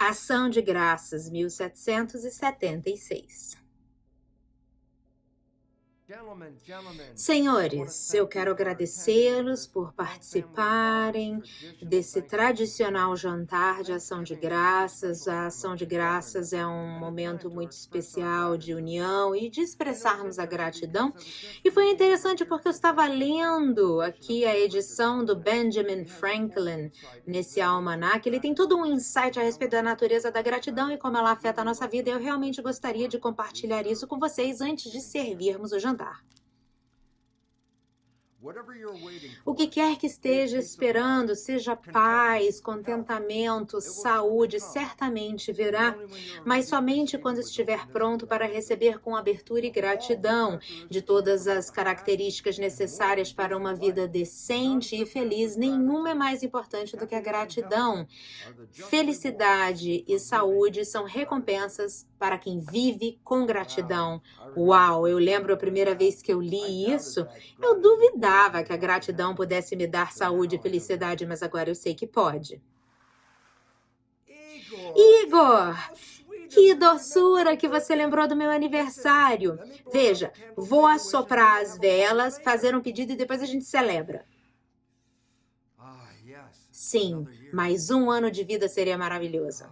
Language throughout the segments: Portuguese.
Ação de Graças, 1776. Senhores, eu quero agradecê-los por participarem desse tradicional jantar de ação de graças. A ação de graças é um momento muito especial de união e de expressarmos a gratidão. E foi interessante porque eu estava lendo aqui a edição do Benjamin Franklin nesse almanaque. Ele tem todo um insight a respeito da natureza da gratidão e como ela afeta a nossa vida. Eu realmente gostaria de compartilhar isso com vocês antes de servirmos o jantar. O que quer que esteja esperando, seja paz, contentamento, saúde, certamente virá, mas somente quando estiver pronto para receber com abertura e gratidão de todas as características necessárias para uma vida decente e feliz. Nenhuma é mais importante do que a gratidão. Felicidade e saúde são recompensas para quem vive com gratidão. Uau, eu lembro a primeira vez que eu li isso, eu duvidava que a gratidão pudesse me dar saúde e felicidade, mas agora eu sei que pode. Igor, que doçura que você lembrou do meu aniversário. Veja, vou assoprar as velas, fazer um pedido e depois a gente celebra. Sim, mais um ano de vida seria maravilhoso.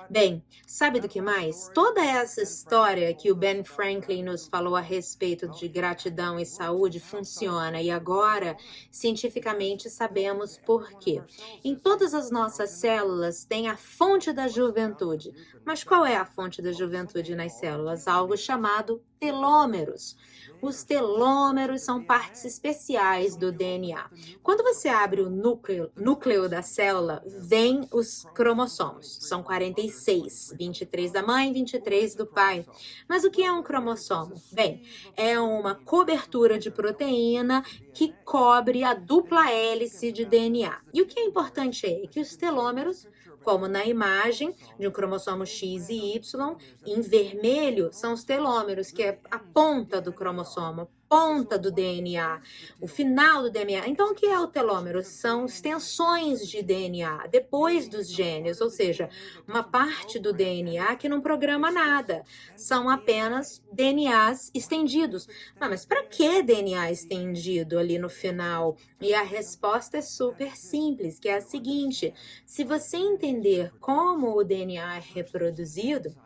Bem, sabe do que mais? Toda essa história que o Ben Franklin nos falou a respeito de gratidão e saúde funciona e agora, cientificamente, sabemos por quê. Em todas as nossas células tem a fonte da juventude. Mas qual é a fonte da juventude nas células? Algo chamado telômeros. Os telômeros são partes especiais do DNA. Quando você abre o núcleo da célula, vem os cromossomos. São 46, 23 da mãe, 23 do pai. Mas o que é um cromossomo? Bem, é uma cobertura de proteína que cobre a dupla hélice de DNA. E o que é importante é que os telômeros, como na imagem de um cromossomo X e Y, em vermelho são os telômeros, que é a ponta do cromossomo, ponta do DNA, o final do DNA. Então, o que é o telômero? São extensões de DNA depois dos genes, ou seja, uma parte do DNA que não programa nada. São apenas DNAs estendidos. Mas para que DNA estendido ali no final? E a resposta é super simples, que é a seguinte: se você entender como o DNA é reproduzido,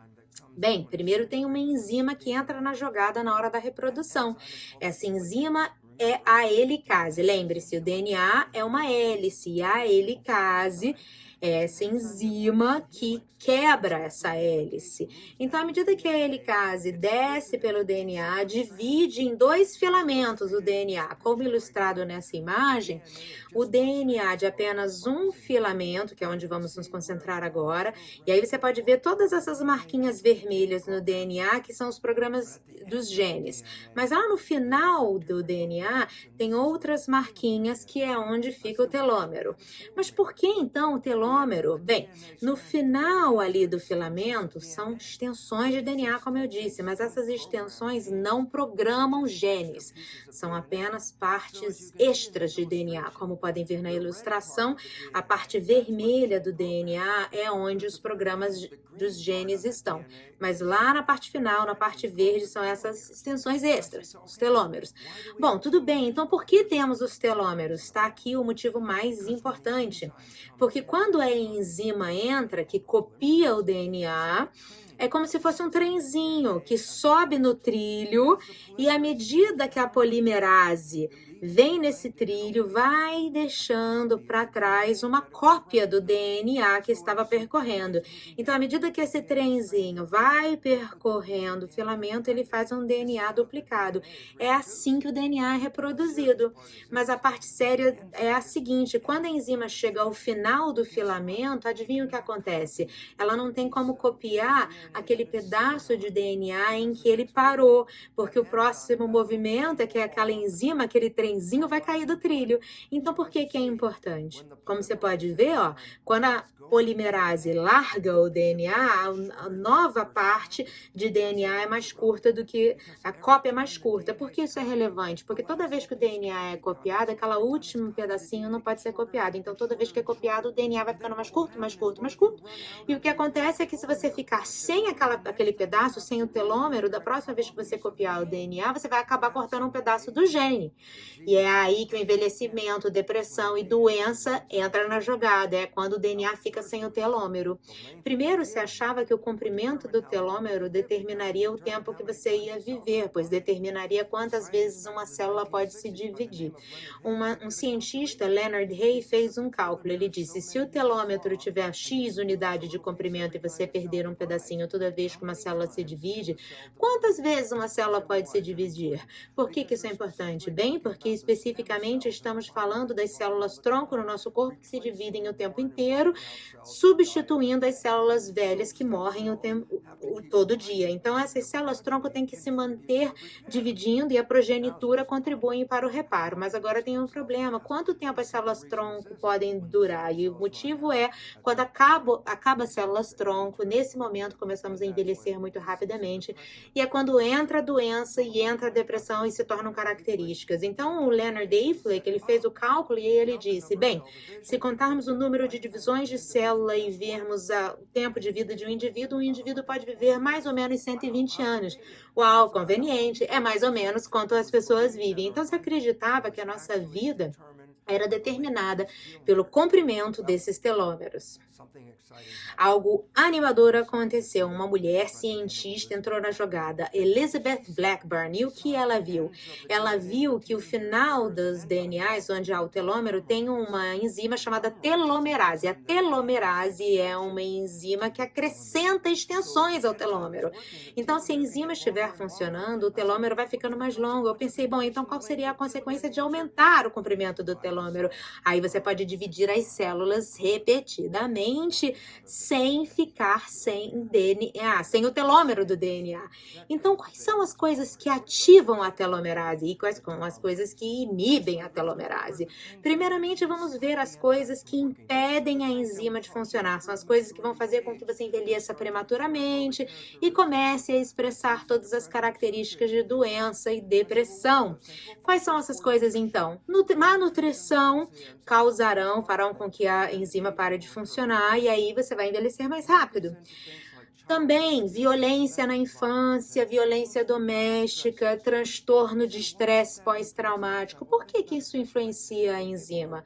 bem, primeiro tem uma enzima que entra na jogada na hora da reprodução. Essa enzima é a helicase. Lembre-se, o DNA é uma hélice e a helicase é essa enzima que quebra essa hélice. Então, à medida que a helicase desce pelo DNA, divide em dois filamentos o DNA, como ilustrado nessa imagem, o DNA de apenas um filamento, que é onde vamos nos concentrar agora, e aí você pode ver todas essas marquinhas vermelhas no DNA, que são os programas dos genes. Mas lá no final do DNA, tem outras marquinhas, que é onde fica o telômero. Mas por que então o telômero? Bem, no final ali do filamento, são extensões de DNA, como eu disse, mas essas extensões não programam genes, são apenas partes extras de DNA, como podem ver na ilustração. A parte vermelha do DNA é onde os programas dos genes estão. Mas lá na parte final, na parte verde, são essas extensões extras, os telômeros. Bom, tudo bem. Então, por que temos os telômeros? Está aqui o motivo mais importante. Porque quando a enzima entra, que copia o DNA, é como se fosse um trenzinho que sobe no trilho e à medida que a polimerase vem nesse trilho, vai deixando para trás uma cópia do DNA que estava percorrendo. Então, à medida que esse trenzinho vai percorrendo o filamento, ele faz um DNA duplicado. É assim que o DNA é reproduzido. Mas a parte séria é a seguinte: quando a enzima chega ao final do filamento, adivinha o que acontece? Ela não tem como copiar aquele pedaço de DNA em que ele parou, porque o próximo movimento é que aquela enzima, aquele trenzinho vai cair do trilho. Então, por que que é importante? Como você pode ver, ó, quando a polimerase larga o DNA, a nova parte de DNA é mais curta do que a cópia é mais curta. Por que isso é relevante? Porque toda vez que o DNA é copiado, aquela último pedacinho não pode ser copiado. Então, toda vez que é copiado, o DNA vai ficando mais curto, mais curto, mais curto. E o que acontece é que se você ficar sem aquele pedaço, sem o telômero, da próxima vez que você copiar o DNA, você vai acabar cortando um pedaço do gene. E é aí que o envelhecimento, depressão e doença entra na jogada. É quando o DNA fica sem o telômero. Primeiro, se achava que o comprimento do telômero determinaria o tempo que você ia viver, pois determinaria quantas vezes uma célula pode se dividir. Um cientista, Leonard Hay, fez um cálculo. Ele disse, se o telômetro tiver X unidade de comprimento e você perder um pedacinho toda vez que uma célula se divide, quantas vezes uma célula pode se dividir? Por que que isso é importante? Bem, porque especificamente estamos falando das células tronco no nosso corpo que se dividem o tempo inteiro, substituindo as células velhas que morrem todo dia. Então, essas células tronco têm que se manter dividindo e a progenitura contribui para o reparo. Mas agora tem um problema. Quanto tempo as células tronco podem durar? E o motivo é, quando acaba as células tronco, nesse momento começamos a envelhecer muito rapidamente, e é quando entra a doença e entra a depressão e se tornam características. Então, o Leonard Hayflick, ele fez o cálculo e ele disse, bem, se contarmos o número de divisões de célula e vermos o tempo de vida de um indivíduo pode viver mais ou menos 120 anos. Uau, conveniente, é mais ou menos quanto as pessoas vivem. Então, se acreditava que a nossa vida era determinada pelo comprimento desses telômeros. Algo animador aconteceu. Uma mulher cientista entrou na jogada, Elizabeth Blackburn. E o que ela viu? Ela viu que o final dos DNAs, onde há o telômero, tem uma enzima chamada telomerase. A telomerase é uma enzima que acrescenta extensões ao telômero. Então, se a enzima estiver funcionando, o telômero vai ficando mais longo. Eu pensei, bom, então qual seria a consequência de aumentar o comprimento do telômero? Aí você pode dividir as células repetidamente, sem ficar sem DNA, sem o telômero do DNA. Então, quais são as coisas que ativam a telomerase e quais são as coisas que inibem a telomerase? Primeiramente, vamos ver as coisas que impedem a enzima de funcionar. São as coisas que vão fazer com que você envelheça prematuramente e comece a expressar todas as características de doença e depressão. Quais são essas coisas, então? Má nutrição farão com que a enzima pare de funcionar e aí você vai envelhecer mais rápido. Também violência na infância, violência doméstica, transtorno de estresse pós-traumático. Por que que isso influencia a enzima?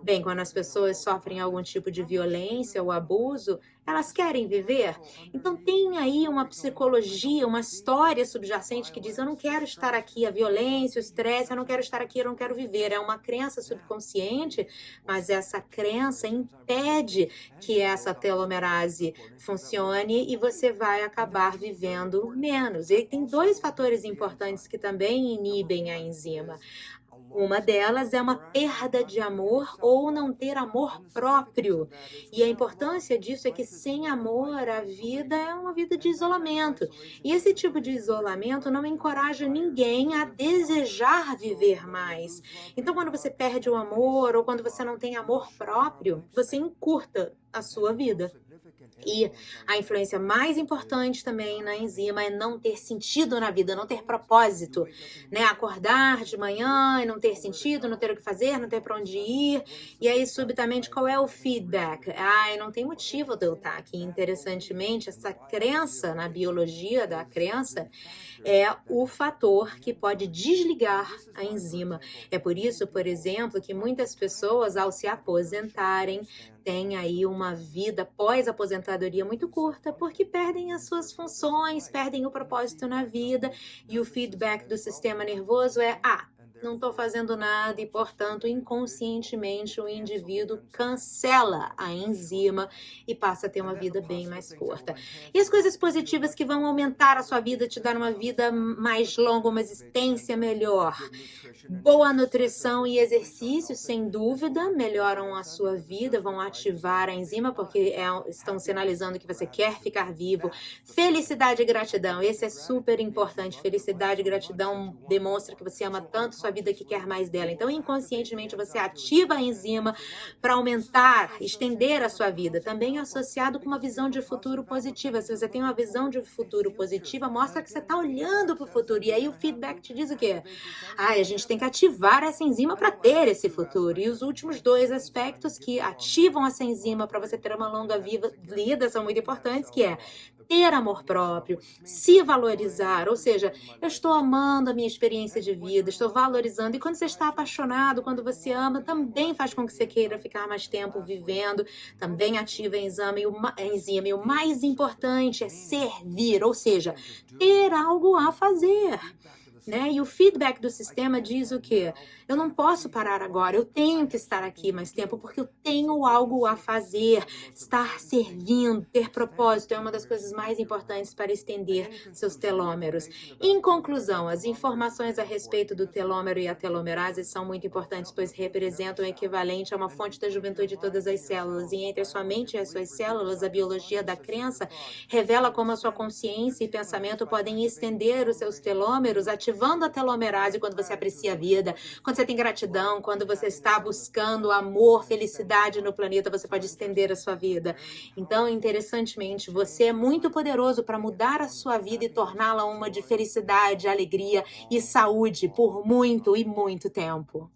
Bem, quando as pessoas sofrem algum tipo de violência ou abuso, elas querem viver. Então tem aí uma psicologia, uma história subjacente que diz, eu não quero estar aqui, a violência, o estresse, eu não quero estar aqui, eu não quero viver. É uma crença subconsciente, mas essa crença impede que essa telomerase funcione e você vai acabar vivendo menos. E tem dois fatores importantes que também inibem a enzima. Uma delas é uma perda de amor ou não ter amor próprio. E a importância disso é que sem amor a vida é uma vida de isolamento. E esse tipo de isolamento não encoraja ninguém a desejar viver mais. Então, quando você perde o amor ou quando você não tem amor próprio, você encurta a sua vida. E a influência mais importante também na enzima é não ter sentido na vida, não ter propósito, né? Acordar de manhã e não ter sentido, não ter o que fazer, não ter para onde ir. E aí, subitamente, qual é o feedback? Não tem motivo de eu estar aqui. Interessantemente, essa crença na biologia da crença é o fator que pode desligar a enzima. É por isso, por exemplo, que muitas pessoas, ao se aposentarem, têm aí uma vida pós-aposentadoria muito curta, porque perdem as suas funções, perdem o propósito na vida, e o feedback do sistema nervoso é, não estou fazendo nada e, portanto, inconscientemente o indivíduo cancela a enzima e passa a ter uma vida bem mais curta. E as coisas positivas que vão aumentar a sua vida, te dar uma vida mais longa, uma existência melhor. Boa nutrição e exercício, sem dúvida, melhoram a sua vida, vão ativar a enzima, porque estão sinalizando que você quer ficar vivo. Felicidade e gratidão, esse é super importante. Felicidade e gratidão demonstra que você ama tanto sua vida que quer mais dela. Então, inconscientemente, você ativa a enzima para aumentar, estender a sua vida. Também associado com uma visão de futuro positiva. Se você tem uma visão de futuro positiva, mostra que você está olhando para o futuro. E aí o feedback te diz o quê? A gente tem que ativar essa enzima para ter esse futuro. E os últimos dois aspectos que ativam essa enzima para você ter uma longa vida são muito importantes, que é ter amor próprio, se valorizar, ou seja, eu estou amando a minha experiência de vida, estou valorizando, e quando você está apaixonado, quando você ama, também faz com que você queira ficar mais tempo vivendo, também ativa a enzima, e o mais importante é servir, ou seja, ter algo a fazer. Né? E o feedback do sistema diz o quê? Eu não posso parar agora, eu tenho que estar aqui mais tempo porque eu tenho algo a fazer. Estar servindo, ter propósito é uma das coisas mais importantes para estender seus telômeros. Em conclusão, as informações a respeito do telômero e a telomerase são muito importantes, pois representam o equivalente a uma fonte da juventude de todas as células. E entre a sua mente e as suas células, a biologia da crença revela como a sua consciência e pensamento podem estender os seus telômeros, ativando a telomerase quando você aprecia a vida, quando você tem gratidão, quando você está buscando amor, felicidade no planeta, você pode estender a sua vida. Então, interessantemente, você é muito poderoso para mudar a sua vida e torná-la uma de felicidade, alegria e saúde por muito e muito tempo.